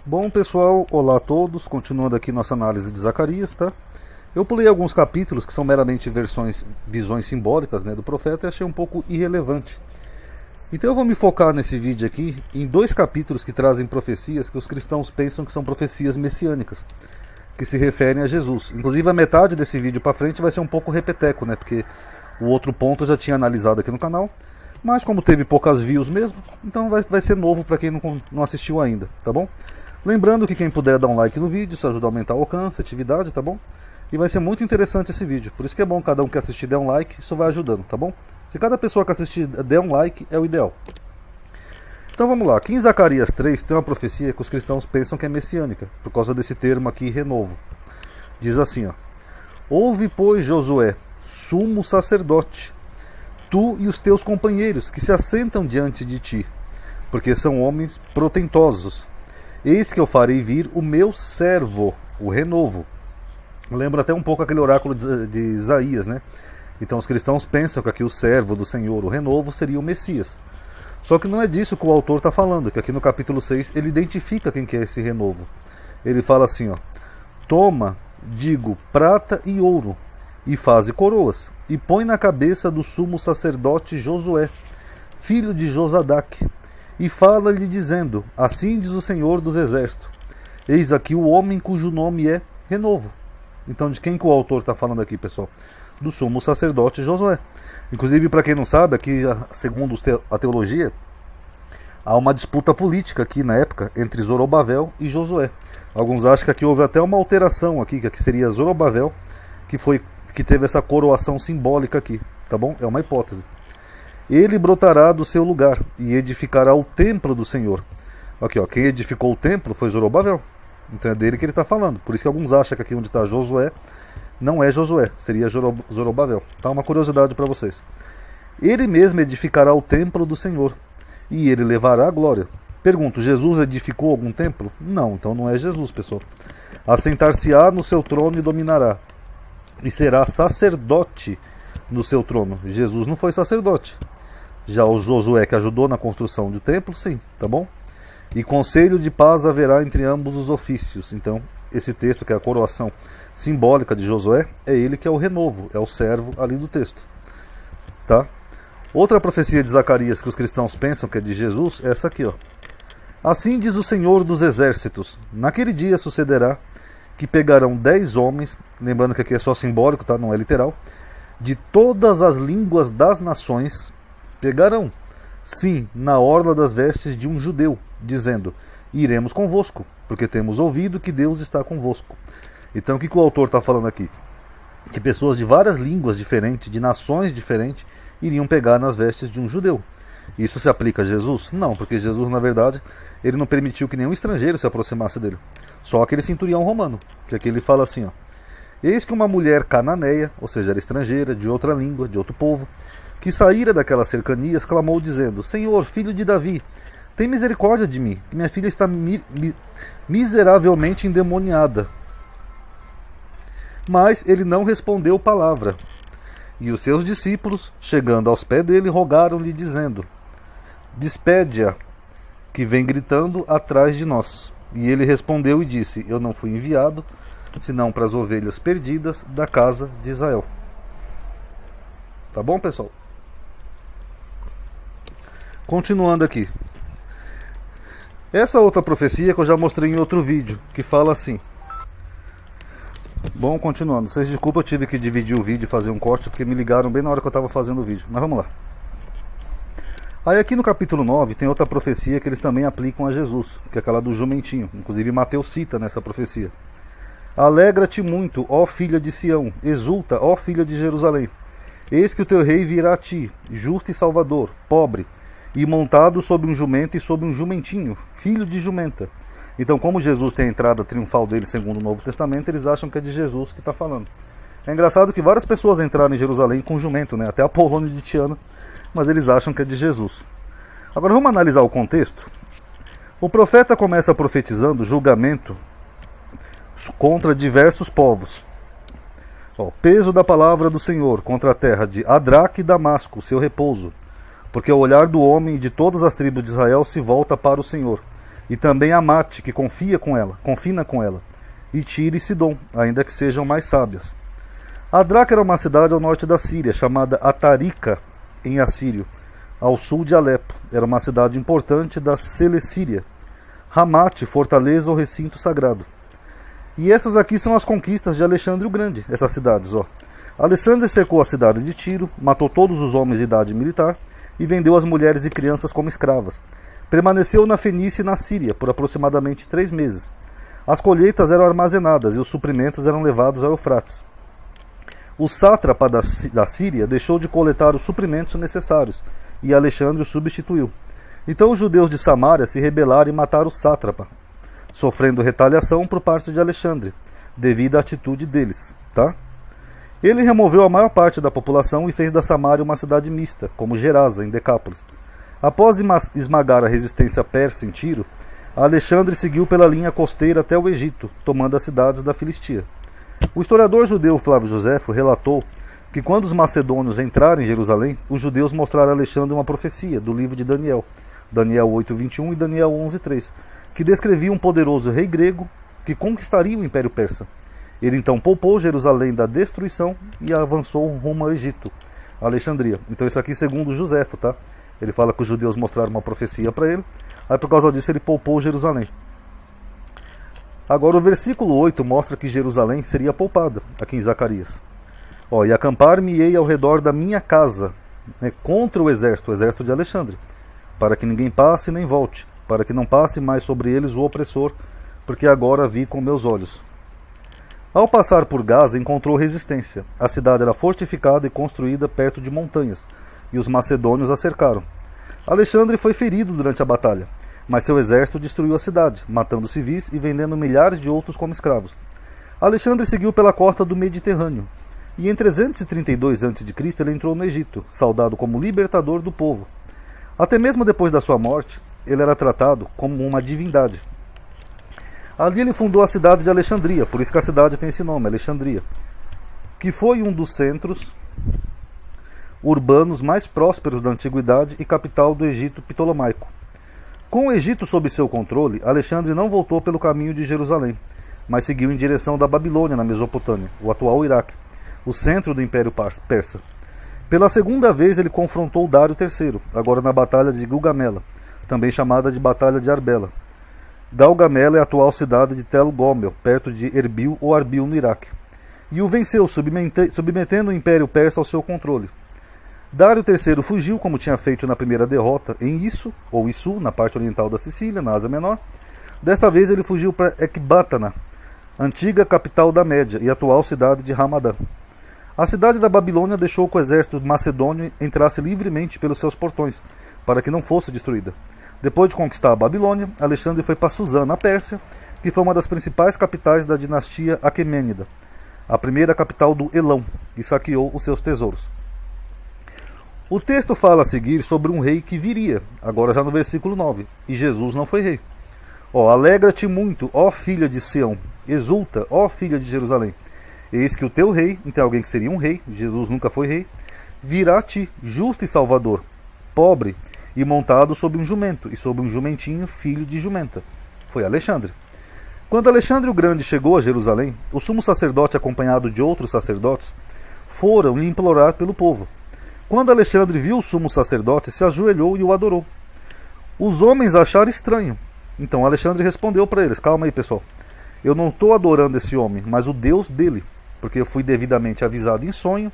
Bom pessoal, olá a todos, continuando aqui nossa análise de Zacarias, tá? Eu pulei alguns capítulos que são meramente visões simbólicas, né, do profeta e achei um pouco irrelevante. Então eu vou me focar nesse vídeo aqui em dois capítulos que trazem profecias que os cristãos pensam que são profecias messiânicas, que se referem a Jesus. Inclusive a metade desse vídeo para frente vai ser um pouco repeteco, né, porque o outro ponto eu já tinha analisado aqui no canal, mas como teve poucas views mesmo, então vai ser novo para quem não assistiu ainda, tá bom? Lembrando que quem puder dar um like no vídeo, isso ajuda a aumentar o alcance, a atividade, tá bom? E vai ser muito interessante esse vídeo, por isso que é bom cada um que assistir der um like, isso vai ajudando, tá bom? Se cada pessoa que assistir der um like, é o ideal. Então vamos lá, aqui em Zacarias 3 tem uma profecia que os cristãos pensam que é messiânica, por causa desse termo aqui, renovo. Diz assim, ó: ouve, pois, Josué, sumo sacerdote, tu e os teus companheiros que se assentam diante de ti, porque são homens protentosos. Eis que eu farei vir o meu servo, o renovo. Lembra até um pouco aquele oráculo de Isaías, né? Então os cristãos pensam que aqui o servo do Senhor, o renovo, seria o Messias. Só que não é disso que o autor está falando, que aqui no capítulo 6 ele identifica quem que é esse renovo. Ele fala assim, ó: toma, digo, prata e ouro, e faze coroas, e põe na cabeça do sumo sacerdote Josué, filho de Josadaque, e fala-lhe dizendo: assim diz o Senhor dos Exércitos, eis aqui o homem cujo nome é Renovo. Então de quem que o autor está falando aqui, pessoal? Do sumo sacerdote Josué. Inclusive, para quem não sabe, aqui, segundo a teologia, há uma disputa política aqui na época entre Zorobabel e Josué. Alguns acham que aqui houve até uma alteração aqui, que aqui seria Zorobabel, que teve essa coroação simbólica aqui, tá bom? É uma hipótese. Ele brotará do seu lugar e edificará o templo do Senhor. Aqui, ó, quem edificou o templo foi Zorobabel. Então é dele que ele está falando. Por isso que alguns acham que aqui onde está Josué não é Josué, seria Zorobabel. Tá, uma curiosidade para vocês. Ele mesmo edificará o templo do Senhor e ele levará a glória. Pergunto, Jesus edificou algum templo? Não, então não é Jesus, pessoal. Assentar-se-á no seu trono e dominará, e será sacerdote no seu trono. Jesus não foi sacerdote. Já o Josué, que ajudou na construção do templo, sim, tá bom? E conselho de paz haverá entre ambos os ofícios. Então, esse texto, que é a coroação simbólica de Josué, é ele que é o renovo, é o servo ali do texto, tá? Outra profecia de Zacarias que os cristãos pensam que é de Jesus é essa aqui, ó: assim diz o Senhor dos Exércitos, naquele dia sucederá que pegarão 10 homens, lembrando que aqui é só simbólico, tá? Não é literal, de todas as línguas das nações, pegarão, sim, na orla das vestes de um judeu, dizendo: iremos convosco, porque temos ouvido que Deus está convosco. Então o que o autor está falando aqui? Que pessoas de várias línguas diferentes, de nações diferentes, iriam pegar nas vestes de um judeu. Isso se aplica a Jesus? Não, porque Jesus, na verdade, ele não permitiu que nenhum estrangeiro se aproximasse dele. Só aquele centurião romano, que aqui ele fala assim, ó: eis que uma mulher cananeia, ou seja, era estrangeira, de outra língua, de outro povo, que saíra daquelas cercanias, clamou dizendo: Senhor, filho de Davi, tem misericórdia de mim, que minha filha está miseravelmente endemoniada. Mas ele não respondeu palavra. E os seus discípulos, chegando aos pés dele, rogaram-lhe, dizendo: despede-a, que vem gritando atrás de nós. E ele respondeu e disse: eu não fui enviado, senão para as ovelhas perdidas da casa de Israel. Tá bom, pessoal? Continuando aqui. Essa outra profecia que eu já mostrei em outro vídeo, que fala assim. Bom, continuando. Vocês desculpa, eu tive que dividir o vídeo e fazer um corte, porque me ligaram bem na hora que eu estava fazendo o vídeo. Mas vamos lá. Aí aqui no capítulo 9 tem outra profecia que eles também aplicam a Jesus, que é aquela do jumentinho. Inclusive Mateus cita nessa profecia. Alegra-te muito, ó filha de Sião, exulta, ó filha de Jerusalém. Eis que o teu rei virá a ti, justo e salvador, pobre, e montado sobre um jumento e sobre um jumentinho, filho de jumenta. Então, como Jesus tem a entrada triunfal dele segundo o Novo Testamento, eles acham que é de Jesus que está falando. É engraçado que várias pessoas entraram em Jerusalém com jumento, né? Até Apolônio de Tiana, mas eles acham que é de Jesus. Agora vamos analisar o contexto. O profeta começa profetizando julgamento contra diversos povos. Peso da palavra do Senhor contra a terra de Adraque e Damasco, seu repouso, porque o olhar do homem e de todas as tribos de Israel se volta para o Senhor, e também Amate, que confina com ela, e Tiro e Sidom, ainda que sejam mais sábias. Adrak era uma cidade ao norte da Síria, chamada Atarica, em assírio, ao sul de Alepo. Era uma cidade importante da Celecíria. Ramate, fortaleza ou recinto sagrado. E essas aqui são as conquistas de Alexandre o Grande, essas cidades, ó. Alexandre cercou a cidade de Tiro, matou todos os homens de idade militar e vendeu as mulheres e crianças como escravas. Permaneceu na Fenícia e na Síria por aproximadamente 3 meses. As colheitas eram armazenadas e os suprimentos eram levados ao Eufrates. O sátrapa da Síria deixou de coletar os suprimentos necessários e Alexandre o substituiu. Então os judeus de Samaria se rebelaram e mataram o sátrapa, sofrendo retaliação por parte de Alexandre, devido à atitude deles. Tá? Ele removeu a maior parte da população e fez da Samaria uma cidade mista, como Gerasa, em Decápolis. Após esmagar a resistência persa em Tiro, Alexandre seguiu pela linha costeira até o Egito, tomando as cidades da Filistia. O historiador judeu Flávio Joséfo relatou que quando os macedônios entraram em Jerusalém, os judeus mostraram a Alexandre uma profecia do livro de Daniel, Daniel 8:21 e Daniel 11:3, que descrevia um poderoso rei grego que conquistaria o Império Persa. Ele então poupou Jerusalém da destruição e avançou rumo ao Egito, Alexandria. Então isso aqui segundo Joséfo, tá? Ele fala que os judeus mostraram uma profecia para ele, aí por causa disso ele poupou Jerusalém. Agora o versículo 8 mostra que Jerusalém seria poupada, aqui em Zacarias. E acampar-me-ei ao redor da minha casa, contra o exército de Alexandre, para que ninguém passe nem volte, para que não passe mais sobre eles o opressor, porque agora vi com meus olhos. Ao passar por Gaza, encontrou resistência. A cidade era fortificada e construída perto de montanhas, e os macedônios a cercaram. Alexandre foi ferido durante a batalha, mas seu exército destruiu a cidade, matando civis e vendendo milhares de outros como escravos. Alexandre seguiu pela costa do Mediterrâneo, e em 332 a.C. ele entrou no Egito, saudado como libertador do povo. Até mesmo depois da sua morte, ele era tratado como uma divindade. Ali ele fundou a cidade de Alexandria, por isso que a cidade tem esse nome, Alexandria, que foi um dos centros urbanos mais prósperos da antiguidade e capital do Egito Ptolomaico. Com o Egito sob seu controle, Alexandre não voltou pelo caminho de Jerusalém, mas seguiu em direção da Babilônia, na Mesopotâmia, o atual Iraque, o centro do Império Persa. Pela segunda vez ele confrontou Dário III, agora na Batalha de Gilgamela, também chamada de Batalha de Arbela. Galgamela é a atual cidade de Tel Gomel, perto de Erbil ou Arbil, no Iraque, e o venceu, submetendo o Império Persa ao seu controle. Dário III fugiu, como tinha feito na primeira derrota, em Issu, ou Issu, na parte oriental da Sicília, na Ásia Menor. Desta vez ele fugiu para Ecbatana, antiga capital da Média e atual cidade de Ramadã. A cidade da Babilônia deixou que o exército macedônio entrasse livremente pelos seus portões, para que não fosse destruída. Depois de conquistar a Babilônia, Alexandre foi para Suzã, na Pérsia, que foi uma das principais capitais da dinastia Aquemênida, a primeira capital do Elão, e saqueou os seus tesouros. O texto fala a seguir sobre um rei que viria, agora já no versículo 9, e Jesus não foi rei. Alegra-te muito, ó filha de Sião, exulta, ó filha de Jerusalém. Eis que o teu rei, então alguém que seria um rei, Jesus nunca foi rei, virá a ti, justo e salvador, pobre e montado sobre um jumento, e sobre um jumentinho, filho de jumenta. Foi Alexandre. Quando Alexandre o Grande chegou a Jerusalém, o sumo sacerdote, acompanhado de outros sacerdotes, foram lhe implorar pelo povo. Quando Alexandre viu o sumo sacerdote, se ajoelhou e o adorou. Os homens acharam estranho. Então Alexandre respondeu para eles: calma aí, pessoal. Eu não estou adorando esse homem, mas o Deus dele, porque eu fui devidamente avisado em sonho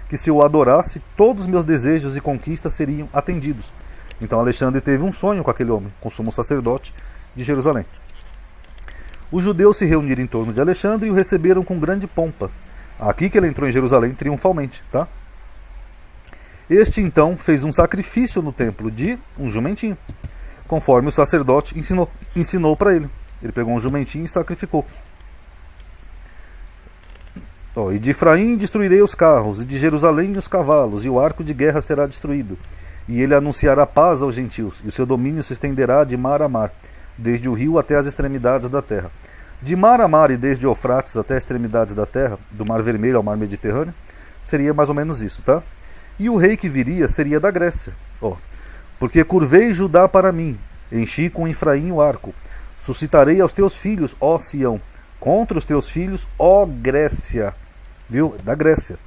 que se eu o adorasse, todos os meus desejos e conquistas seriam atendidos. Então Alexandre teve um sonho com aquele homem, com o sumo sacerdote de Jerusalém. Os judeus se reuniram em torno de Alexandre e o receberam com grande pompa. Aqui que ele entrou em Jerusalém triunfalmente, tá? Este então fez um sacrifício no templo de um jumentinho, conforme o sacerdote ensinou para ele. Ele pegou um jumentinho e sacrificou. E de Efraim destruirei os carros, e de Jerusalém os cavalos, e o arco de guerra será destruído. E ele anunciará paz aos gentios, e o seu domínio se estenderá de mar a mar, desde o rio até as extremidades da terra. De mar a mar e desde Eufrates até as extremidades da terra, do mar Vermelho ao mar Mediterrâneo, seria mais ou menos isso, tá? E o rei que viria seria da Grécia. Porque curvei Judá para mim, Enchi com Efraim o arco. Suscitarei aos teus filhos, ó Sião, contra os teus filhos, ó Grécia. Viu? Da Grécia.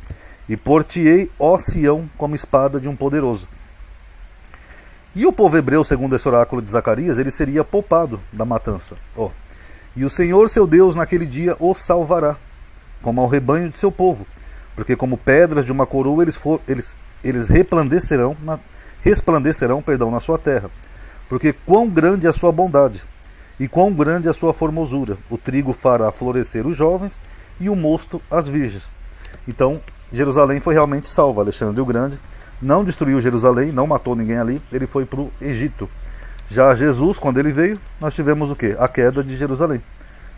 E por-te-ei, ó Sião, como espada de um poderoso. E o povo hebreu, segundo esse oráculo de Zacarias, ele seria poupado da matança. Ó. E o Senhor seu Deus naquele dia o salvará, como ao rebanho de seu povo. Porque como pedras de uma coroa eles resplandecerão na sua terra. Porque quão grande é a sua bondade, e quão grande é a sua formosura. O trigo fará florescer os jovens, e o mosto as virgens. Então, Jerusalém foi realmente salva. Alexandre o Grande não destruiu Jerusalém, não matou ninguém ali, ele foi para o Egito. Já Jesus, quando ele veio, nós tivemos o quê? A queda de Jerusalém.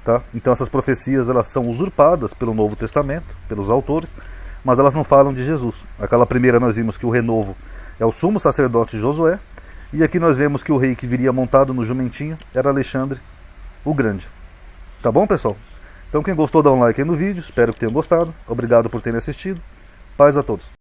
Tá? Então essas profecias elas são usurpadas pelo Novo Testamento, pelos autores, mas elas não falam de Jesus. Aquela primeira nós vimos que o renovo é o sumo sacerdote Josué, e aqui nós vemos que o rei que viria montado no jumentinho era Alexandre o Grande. Tá bom, pessoal? Então quem gostou dá um like aí no vídeo, espero que tenham gostado. Obrigado por terem assistido. Paz a todos.